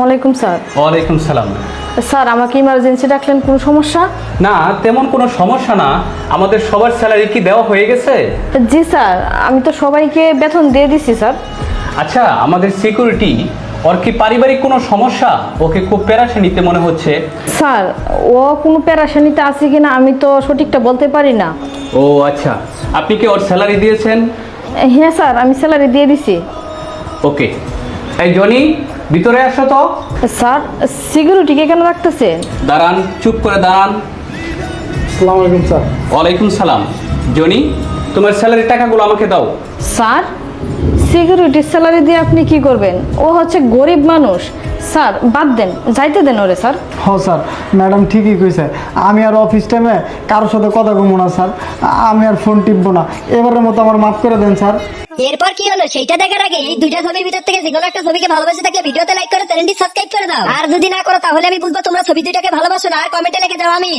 ওয়ালাইকুম স্যার। ওয়ালাইকুম সালাম। স্যার আমাকে ইমার্জেন্সি ডাকলেন, কোনো সমস্যা? না, তেমন কোনো সমস্যা না। আমাদের সবার স্যালারি কি দেওয়া হয়ে গেছে? জি স্যার, আমি তো সবাইকে বেতন দিয়ে দিছি স্যার। আচ্ছা, আমাদের সিকিউরিটি, ওর কি পারিবারিক কোনো সমস্যা? ওকে খুব পেরেশানিতে মনে হচ্ছে। স্যার ও কোনো পেরেশানিতে আছে কিনা আমি তো সঠিকটা বলতে পারি না। ও আচ্ছা, আপনি কি ওর স্যালারি দিয়েছেন? হ্যাঁ স্যার, আমি স্যালারি দিয়ে দিছি। ওকে, এই জনি, ভিতরে আসো তো। স্যার সিকিউরিটিকে কেন রাখতেছে? দাঁড়ান, চুপ করে দাঁড়ান। আসসালামু আলাইকুম স্যার। ওয়ালাইকুম সালাম। জনি, তোমার স্যালারি টাকাগুলো আমাকে দাও। স্যার সিকিউরিটির স্যালারি দিয়ে আপনি কি করবেন? ও হচ্ছে গরিব মানুষ। স্যার বাদ দেন, যাইতে দেন ওরে স্যার। স্যার, ম্যাডাম ঠিকই কইছে। আমি আর অফিস টাইমে কারোর সাথে কথা কমো না স্যার। আমি আর ফোন টিপবো না। এবারের মতো আমার মাফ করে দেন স্যার। এরপর কি হলো সেইটা দেখার আগে এই দুইটা ছবির ভিতর থেকে যে কোনো একটা ছবিকে ভালোবেসে থাকলে ভিডিওতে লাইক করে চ্যানেলটি সাবস্ক্রাইব করে দাও। আর যদি না করো তাহলে আমি বুঝবো তোমরা ছবি দুইটাকে ভালোবাসো না। আর কমেন্টে লিখে দাও আমি